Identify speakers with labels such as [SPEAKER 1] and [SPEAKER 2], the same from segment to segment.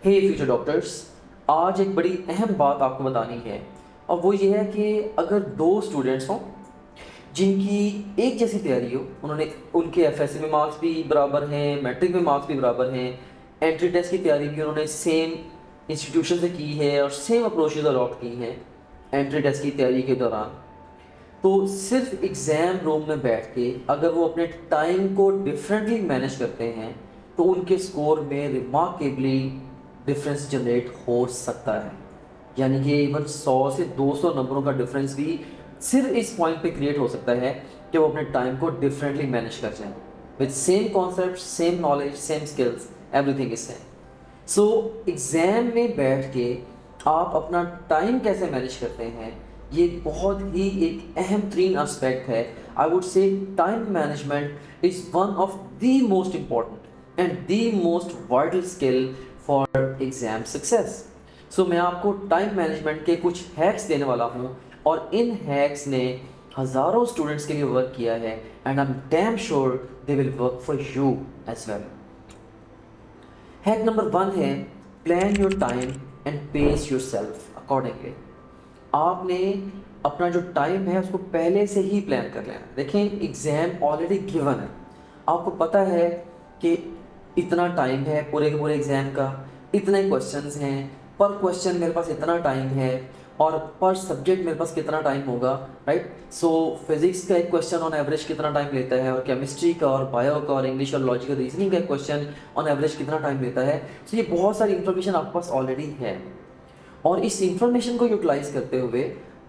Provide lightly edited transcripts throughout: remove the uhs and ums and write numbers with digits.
[SPEAKER 1] हे future doctors, आज एक बड़ी अहम बात आपको बतानी है और वो ये है कि अगर दो स्टूडेंट्स हों जिनकी एक जैसी तैयारी हो, उन्होंने उनके एफएससी में मार्क्स भी बराबर हैं, मैट्रिक में मार्क्स भी बराबर हैं, एंट्री टेस्ट की तैयारी भी उन्होंने सेम इंस्टीट्यूशन से की है और सेम अप्रोचेज अडॉप्ट की हैं एंट्री टेस्ट की तैयारी के दौरान, तो सिर्फ एग्ज़ाम रूम में बैठ के अगर वो अपने टाइम को डिफरेंटली मैनेज करते हैं तो उनके स्कोर में रिमार्केबली डिफरेंस जनरेट हो सकता है। यानी कि इवन 100 से 200 नंबरों का डिफरेंस भी सिर्फ इस पॉइंट पे क्रिएट हो सकता है कि वो अपने टाइम को डिफरेंटली मैनेज कर जाएं with same concept, same knowledge, same skills, everything is same. So exam में बैठ के आप अपना टाइम कैसे मैनेज करते हैं, ये बहुत ही एक अहम तरीन एस्पेक्ट है। I would say time management is one of the most important and the most vital skill for exam success. So मैं आपको टाइम मैनेजमेंट के कुछ हैक्स देने वाला हूँ और इन हैक्स ने हज़ारों स्टूडेंट्स के लिए वर्क किया है and I am damn sure they will work for you as well. Hack number 1 है plan your time and pace yourself accordingly. आपने अपना जो टाइम है उसको पहले से ही प्लान कर लेना। देखें, एग्ज़ाम ऑलरेडी गिवन है, आपको पता है कि इतना टाइम है पूरे के पूरे एग्ज़ाम का, इतने क्वेश्चंस हैं, पर क्वेश्चन मेरे पास इतना टाइम है और पर सब्जेक्ट मेरे पास कितना टाइम होगा, राइट। सो फिजिक्स का एक क्वेश्चन ऑन एवरेज कितना टाइम लेता है और केमिस्ट्री का और बायो का और इंग्लिश और लॉजिकल रीजनिंग का एक क्वेश्चन ऑन एवरेज कितना टाइम लेता है। सो ये बहुत सारी इन्फॉर्मेशन आपके पास ऑलरेडी है और इस इंफॉर्मेशन को यूटिलाइज करते हुए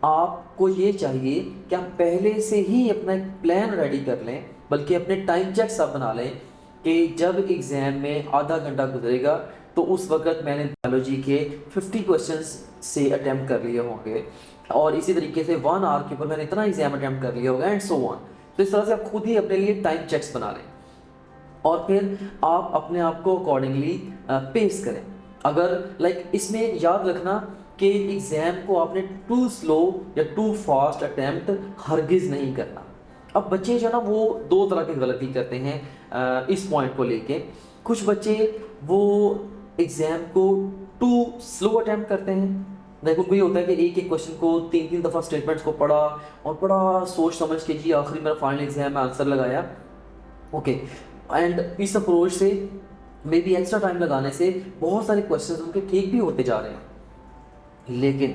[SPEAKER 1] आपको ये चाहिए कि आप पहले से ही अपना एक प्लान रेडी कर लें, बल्कि अपने टाइम चेक्स आप बना लें कि जब एग्ज़ाम में आधा घंटा गुजरेगा तो उस वक्त मैंने बायोलॉजी के 50 क्वेश्चंस से अटैम्प्ट कर लिए होंगे और इसी तरीके से 1 आवर के ऊपर मैंने इतना एग्जाम अटैम्प्ट कर लिया होगा एंड सो ऑन। तो इस तरह से आप खुद ही अपने लिए टाइम चेक्स बना लें और फिर आप अपने आप को अकॉर्डिंगली पेस करें। अगर इसमें याद रखना कि एग्ज़ाम को आपने टू स्लो या टू फास्ट अटैम्प्ट हरगिज़ नहीं करना। अब बच्चे जो है ना वो दो तरह की गलती करते हैं इस पॉइंट को लेके। कुछ बच्चे वो एग्ज़ाम को टू स्लो अटैम्प्ट करते हैं। देखो, कोई होता है कि एक एक क्वेश्चन को 3-3 दफ़ा स्टेटमेंट्स को पढ़ा और बड़ा सोच समझ के जी आखिरी मेरा फाइनल एग्ज़ाम में आंसर लगाया, ओके। एंड इस अप्रोच से मे बी एक्स्ट्रा टाइम लगाने से बहुत सारे क्वेश्चन उनके ठीक भी होते जा रहे हैं, लेकिन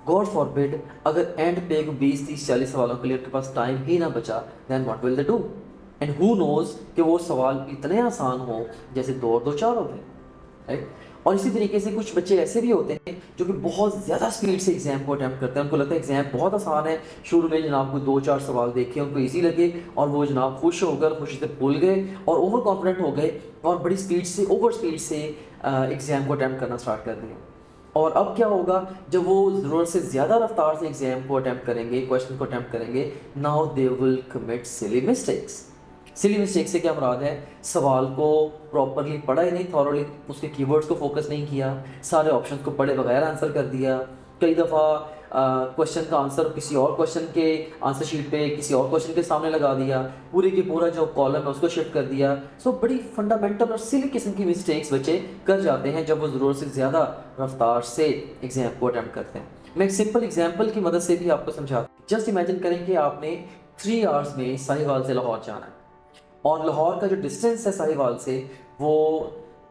[SPEAKER 1] गॉड फॉरबिड अगर एंड पे 20-30-40 सवालों के लिए उनके पास टाइम ही ना बचा, then what will they do and who knows कि वो सवाल इतने आसान हो जैसे 2 और 2 4 हो गए, राइट। और इसी तरीके से कुछ बच्चे ऐसे भी होते हैं जो कि बहुत ज़्यादा स्पीड से एग्ज़ाम को अटैम्प्ट करते हैं। उनको लगता है एग्ज़ाम बहुत आसान है, शुरू में जनाब को 2-4 सवाल देखे उनको ईजी लगे और वो जनाब खुश होकर खुशी से भूल गए और ओवर कॉन्फिडेंट हो गए और बड़ी स्पीड से ओवर स्पीड से एग्ज़ाम को अटैम्प्ट करना स्टार्ट कर दिया। और अब क्या होगा, जब वो ज़रूरत से ज़्यादा रफ्तार से एग्ज़ाम को अटैम्प्ट करेंगे, क्वेश्चन को अटैम्प्ट करेंगे, now they will commit silly mistakes. Silly mistake से क्या मुराद है, सवाल को प्रॉपरली पढ़ा ही नहीं, थॉरली उसके कीवर्ड्स को फोकस नहीं किया, सारे ऑप्शंस को पढ़े बगैर आंसर कर दिया। कई दफ़ा क्वेश्चन का आंसर किसी और क्वेश्चन के आंसर शीट पे किसी और क्वेश्चन के सामने लगा दिया, पूरे की पूरा जो कॉलम है उसको शिफ्ट कर दिया। सो बड़ी फंडामेंटल और सिली किस्म की मिस्टेक्स बच्चे कर जाते हैं जब वो ज़रूरत से ज़्यादा रफ्तार से एग्ज़ाम को अटैम्प्ट करते हैं। मैं एक सिंपल एग्जाम्पल की मदद से भी आपको समझाता हूँ। जस्ट इमेजिन करें कि आपने 3 आवर्स में साहिवाल से लाहौर जाना है और लाहौर का जो डिस्टेंस है साहिवाल से वो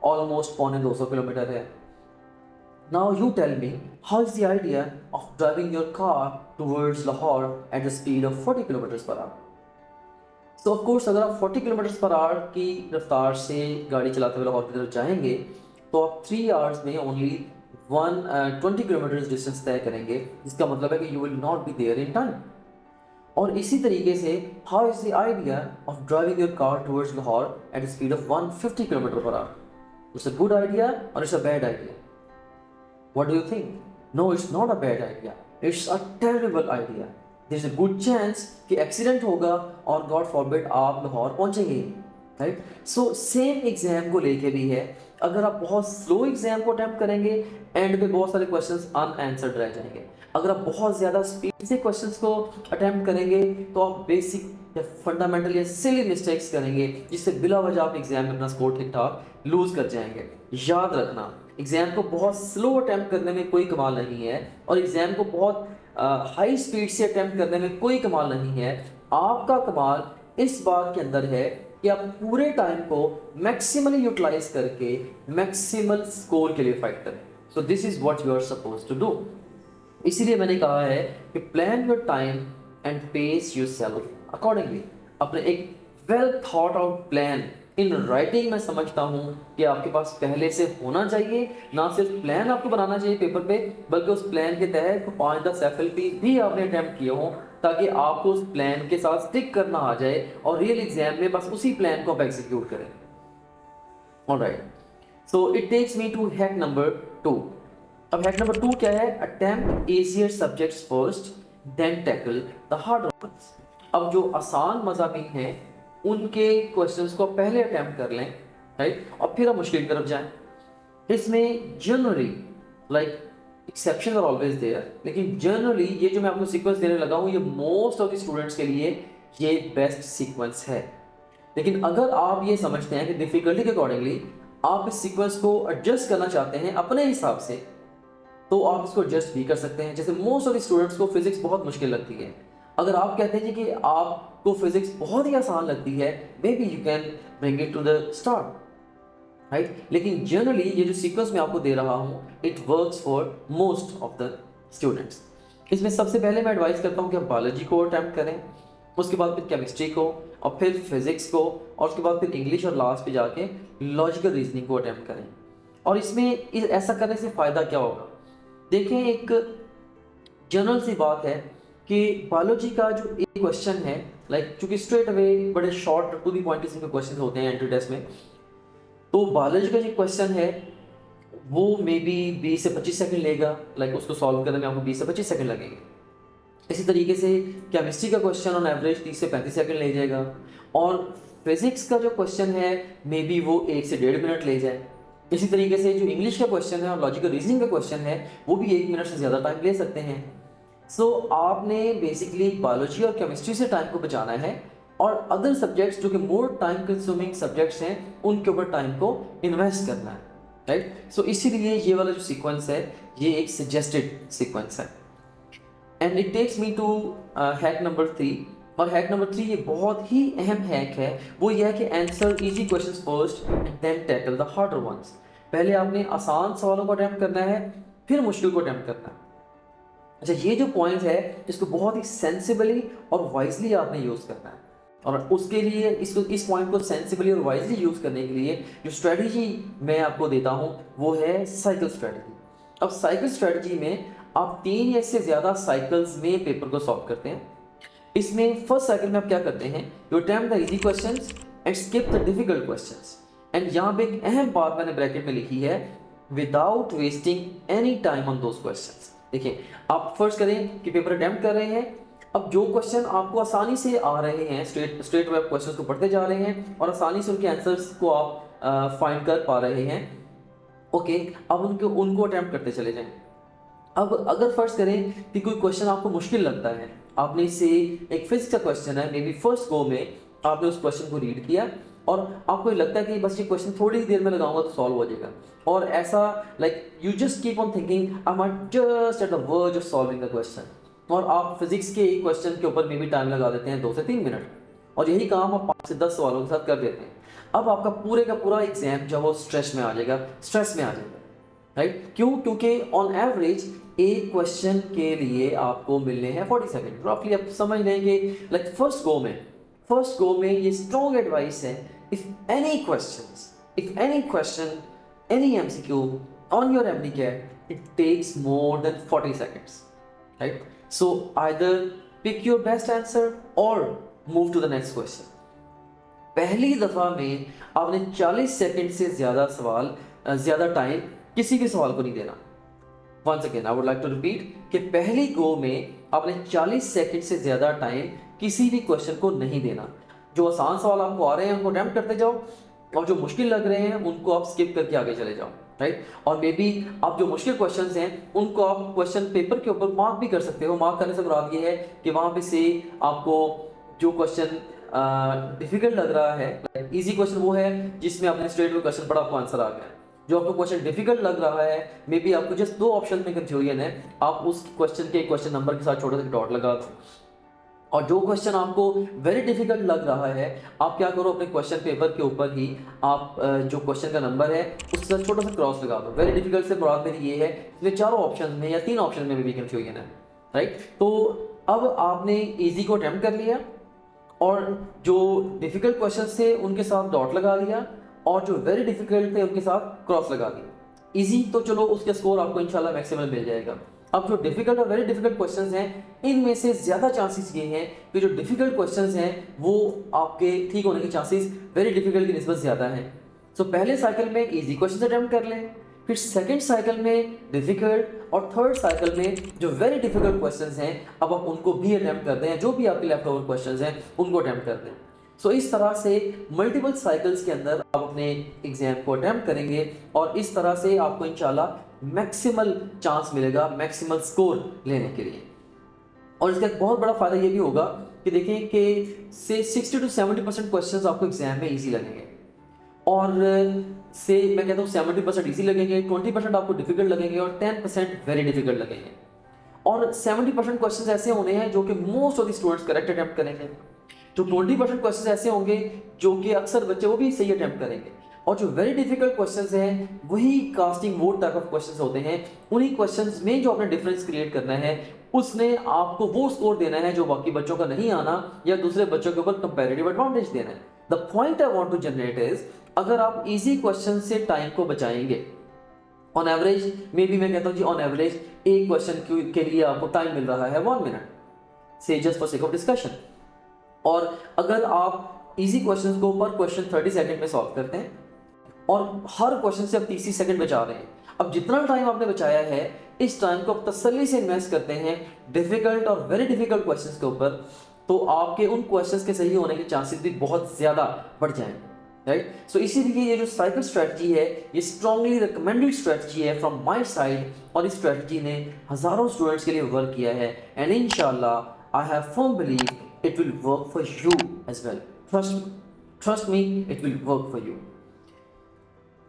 [SPEAKER 1] ऑलमोस्ट 250 किलोमीटर है। Now you tell me, how is the idea of driving your car towards Lahore at the speed of 40 kilometers per hour? So of course अगर आप 40 किलोमीटर पर आवर की रफ्तार से गाड़ी चलाते हुए लाहौर की तरफ जाएंगे तो आप 3 आवर्स में ओनली 20 किलोमीटर डिस्टेंस तय करेंगे, जिसका मतलब है कि you will not be there in time. और इसी तरीके से how is the idea of driving your car towards Lahore at the speed of 150 kilometre per hour? It's a good idea और it's a bad idea? What do you think? No, it's not a bad idea. It's a terrible idea. There's a good chance कि accident होगा और God forbid आप लाहौर पहुंचेंगे ही, right. So same exam को लेके भी है। अगर आप बहुत स्लो एग्जाम को अटैम्प्ट करेंगे, एंड पे बहुत सारे क्वेश्चंस अनआंसर्ड रह जाएंगे। अगर आप बहुत ज़्यादा स्पीड से क्वेश्चंस को अटैम्प्ट करेंगे तो आप बेसिक या फंडामेंटल या सिली मिस्टेक्स करेंगे जिससे बिला वजह आप एग्जाम में अपना स्कोर ठीक ठाक लूज कर जाएंगे। याद रखना, एग्ज़ाम को बहुत स्लो अटैम्प्ट करने में कोई कमाल नहीं है और एग्ज़ाम को बहुत हाई स्पीड से अटैम्प्ट करने में कोई कमाल नहीं है। आपका कमाल इस बात के अंदर है कि आप पूरे टाइम को मैक्सिमली यूटिलाइज करके मैक्सिमल स्कोर के लिए फाइट करें। So this is what you are suppose to do. इसीलिए मैंने कहा है कि plan your time and pace yourself accordingly. अपने एक well thought out plan in writing मैं समझता हूँ कि आपके पास पहले से होना चाहिए। ना सिर्फ प्लान आपको बनाना चाहिए पेपर पे, बल्कि उस प्लान के तहत 5-10 FLP भी आपने अटैम्प्ट किए हों, ताकि आपको उस प्लान के साथ स्टिक करना आ जाए और रियल एग्जाम में बस उसी प्लान को आप एग्जीक्यूट करें। Alright, so it takes me to hack number 2। अब हैक नंबर 2 क्या है? Attempt easier subjects first then tackle the harder ones. अब जो आसान मज़ामीन हैं उनके क्वेश्चंस को पहले अटेम्प्ट कर लें, राइट, और फिर आप मुश्किल की तरफ जाएं। इसमें generally like exception are always there, लेकिन जनरली ये जो मैं आपको सीक्वेंस देने लगा हूँ ये मोस्ट ऑफ द स्टूडेंट्स के लिए ये बेस्ट सीक्वेंस है। लेकिन अगर आप ये समझते हैं कि डिफिकल्टी के अकॉर्डिंगली आप इस सीक्वेंस को एडजस्ट करना चाहते हैं अपने हिसाब से, तो आप इसको एडजस्ट भी कर सकते हैं। जैसे मोस्ट ऑफ द स्टूडेंट्स को फिजिक्स बहुत मुश्किल लगती है। अगर आप कहते हैं कि आपको फिजिक्स बहुत ही आसान लगती है, maybe you can bring it to the start, right. लेकिन जनरली ये जो सीक्वेंस मैं आपको दे रहा हूँ it works for most of the students. इसमें सबसे पहले मैं एडवाइस करता हूँ कि आप बायोलॉजी को अटैम्प्ट करें, उसके बाद फिर केमिस्ट्री को, और फिर फिजिक्स को, और उसके बाद फिर इंग्लिश, और लास्ट पे जाके लॉजिकल रीजनिंग को अटैम्प्ट करें। और इसमें ऐसा करने से फ़ायदा क्या होगा? देखें, एक जनरल सी बात है कि बायोलॉजी का जो एक क्वेश्चन है, लाइक चूंकि स्ट्रेट अवे बड़े शॉर्ट टू दी पॉइंट किस्म के क्वेश्चन होते हैं एंट्री टेस्ट में, तो बायोलॉजी का जो क्वेश्चन है वो मे बी 20 से 25 सेकंड लेगा। लाइक उसको सॉल्व करने में आपको 20 से 25 सेकंड लगेंगे। इसी तरीके से केमिस्ट्री का क्वेश्चन ऑन एवरेज 30 से 35 सेकंड ले जाएगा, और फिजिक्स का जो क्वेश्चन है मे बी वो 1 से 1.5 मिनट ले जाए। इसी तरीके से जो इंग्लिश का क्वेश्चन है और लॉजिकल रीजनिंग का क्वेश्चन है वो भी 1 मिनट से ज़्यादा टाइम ले सकते हैं। सो आपने बेसिकली बायोलॉजी और केमिस्ट्री से टाइम को बचाना है, और अदर सब्जेक्ट्स जो कि मोर टाइम कंज्यूमिंग सब्जेक्ट्स हैं उनके ऊपर टाइम को इन्वेस्ट करना है, राइट। सो इसीलिए ये वाला जो सीक्वेंस है ये एक सजेस्टेड सीक्वेंस है। And it takes me to hack number 3। और हैक नंबर 3 ये बहुत ही अहम हैक है। वो ये है कि answer easy questions first and then tackle the harder ones. पहले आपने आसान सवालों को अटेम्प्ट करना है, फिर मुश्किल को अटेम्प्ट करना है। अच्छा, ये जो पॉइंट है इसको बहुत ही सेंसिबली और वाइजली आपने यूज़ करना है, और उसके लिए इस पॉइंट को सेंसिबली और वाइजली यूज़ करने के लिए जो स्ट्रेटजी मैं आपको देता हूँ वो है साइकिल स्ट्रेटजी। अब साइकिल स्ट्रेटजी में आप 3 या इससे ज़्यादा साइकिल्स में पेपर को सॉल्व करते हैं। इसमें फर्स्ट साइकिल में आप क्या करते हैं? You attempt the easy questions and skip the difficult questions. And यहाँ पे एक अहम बात मैंने ब्रैकेट में लिखी है, without wasting any time on those questions. देखिए, आप फर्स्ट करें कि पेपर अटेम्प्ट कर रहे हैं, अब जो क्वेश्चन आपको आसानी से आ रहे हैं, स्ट्रेट वेब क्वेश्चन को पढ़ते जा रहे हैं और आसानी से उनके आंसर्स को आप फाइंड कर पा रहे हैं, ओके, अब उनको अटेम्प्ट करते चले जाएं। अब अगर फर्स्ट करें कि कोई क्वेश्चन आपको मुश्किल लगता है, आपने इसे एक फिजिक्स का क्वेश्चन है, मे बी फर्स्ट गो में आपने उस क्वेश्चन को रीड किया और आपको लगता है कि बस ये क्वेश्चन थोड़ी देर में लगाऊंगा तो सॉल्व हो जाएगा, और ऐसा like you just keep on thinking I am just at the verge of solving the question, और आप फिजिक्स के एक क्वेश्चन के ऊपर मे बी टाइम लगा देते हैं 2 से 3 मिनट, और यही काम आप 5 से 10 सवालों के साथ कर देते हैं। अब आपका पूरे का पूरा एग्जाम जो वो स्ट्रेस में आ जाएगा, राइट। क्यों? क्योंकि ऑन एवरेज एक क्वेश्चन के लिए आपको मिलने हैं 40 सेकंड रफली। आप समझ लें कि लाइक फर्स्ट गो में ये स्ट्रॉन्ग एडवाइस है, if any question any MCQ on your MDCAT it takes more than 40 seconds, right. So either pick your best answer और move to the next question. पहली दफा में आपने 40 सेकंड से ज्यादा टाइम किसी भी सवाल को नहीं देना। Once again I would like to repeat कि पहली गो में आपने 40 सेकंड से ज़्यादा टाइम किसी भी क्वेश्चन को नहीं देना। जो आसान सवाल आपको आ रहे हैं उनको अटेम्प्ट करते जाओ, और जो मुश्किल लग रहे हैं उनको आप स्किप करके आगे चले जाओ, राइट। और मे बी आप जो मुश्किल क्वेश्चंस हैं उनको आप क्वेश्चन पेपर के ऊपर मार्क भी कर सकते हो। मार्क करने से मुराद ये है कि वहाँ पे से आपको जो क्वेश्चन डिफिकल्ट लग रहा है, इजी क्वेश्चन वो है जिसमें आपने स्ट्रेट में क्वेश्चन पढ़ा, आपको आंसर आ गया, जो आपको क्वेश्चन डिफिकल्ट लग रहा है, मे बी आपको जस्ट 2 ऑप्शन में कंफ्यूजन है, आप उस क्वेश्चन के क्वेश्चन नंबर के साथ छोटा सा डॉट लगा दो। और जो क्वेश्चन आपको वेरी डिफिकल्ट लग रहा है, आप क्या करो, अपने क्वेश्चन पेपर के ऊपर ही आप जो क्वेश्चन का नंबर है उसके साथ छोटा सा क्रॉस लगा दो। वेरी डिफिकल्ट से मुराद मेरी ये है, इसमें 4 ऑप्शन में या 3 ऑप्शन में भी कंफ्यूजन है, राइट। तो अब आपने इजी को अटेम्प्ट कर लिया और जो डिफिकल्ट क्वेश्चन थे उनके साथ डॉट लगा दिया और जो वेरी डिफिकल्ट थे उनके साथ क्रॉस लगा दिया। इजी तो चलो उसके स्कोर आपको इंशाल्लाह मैक्सिमम मिल जाएगा। अब जो डिफिकल्ट और वेरी डिफिकल्ट क्वेश्चंस हैं, इनमें से ज़्यादा चांसेस ये हैं कि जो डिफिकल्ट क्वेश्चंस हैं वो आपके ठीक होने के चांसेस वेरी डिफिकल्ट की निस्बत ज़्यादा हैं। सो पहले साइकिल में इजी क्वेश्चन अटेम्प्ट कर लें, फिर सेकंड साइकिल में डिफिकल्ट और थर्ड साइकिल में जो वेरी डिफिकल्ट क्वेश्चंस हैं अब आप उनको भी अटेम्प्ट कर दें, जो भी आपके लेफ्ट ओवर क्वेश्चंस हैं उनको अटेम्प्ट कर दें। सो इस तरह से मल्टीपल साइकिल्स के अंदर आप अपने एग्जाम को अटेम्प्ट करेंगे और इस तरह से आपको इंशाल्लाह मैक्सिमल चांस मिलेगा मैक्सिमल स्कोर लेने के लिए। और इसका एक बहुत बड़ा फ़ायदा ये भी होगा कि देखें कि से 60 to 70% क्वेश्चंस आपको एग्जाम में इजी लगेंगे और से मैं कहता हूँ 70% इजी लगेंगे, 20% आपको डिफिकल्ट लगेंगे और 10% वेरी डिफिकल्ट लगेंगे। और 70% क्वेश्चंस ऐसे होने हैं जो कि most of the students correct attempt करेंगे, जो 20% क्वेश्चंस ऐसे होंगे जो कि अक्सर बच्चे वो भी सही अटेम्प्ट करेंगे, और जो वेरी डिफिकल्ट क्वेश्चंस हैं वही casting vote type of questions होते हैं। उन्हीं क्वेश्चंस में जो आपने डिफरेंस क्रिएट करना है उसने आपको वो स्कोर देना है जो बाकी बच्चों का नहीं आना या दूसरे बच्चों के ऊपर कंपैरेटिव एडवांटेज देना है। The point I want to generate is, अगर आप इजी क्वेश्चन से टाइम को बचाएंगे, ऑन एवरेज मे बी मैं कहता हूँ जी ऑन एवरेज एक क्वेश्चन के लिए आपको टाइम मिल रहा है 1 मिनट से, just for sake of discussion. और अगर आप इजी क्वेश्चंस को पर क्वेश्चन 30 सेकंड में सॉल्व करते हैं और हर क्वेश्चन से आप 30 सेकंड बचा रहे हैं, अब जितना टाइम आपने बचाया है इस टाइम को आप तसल्ली से इन्वेस्ट करते हैं डिफिकल्ट और वेरी डिफिकल्ट क्वेश्चंस के ऊपर, तो आपके उन क्वेश्चंस के सही होने के चांसेस भी बहुत ज़्यादा बढ़ जाएंगे, राइट। सो इसीलिए ये जो साइकिल स्ट्रेटजी है ये स्ट्रांगली रिकमेंडेड स्ट्रेटजी है फ्रॉम माय साइड, और इस स्ट्रेटजी ने हज़ारों स्टूडेंट्स के लिए वर्क किया है एंड इंशाल्लाह I have firm believe it will work for you as well. Trust me, it will work for you.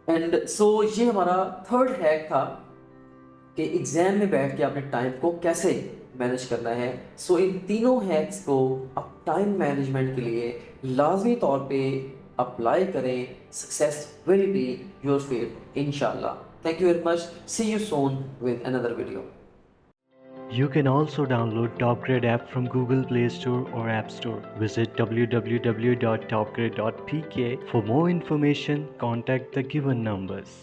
[SPEAKER 1] And so ये हमारा थर्ड हैक था कि एग्जाम में बैठ के आपने टाइम को कैसे मैनेज करना है। सो इन तीनों हैक्स को आप टाइम मैनेजमेंट के लिए लाजमी तौर पे अप्लाई करें, success will be your favour इंशाल्लाह। Thank you very much, see you soon with another video.
[SPEAKER 2] You can also download TopGrade app from Google Play Store or App Store. Visit www.topgrade.pk. For more information, contact the given numbers.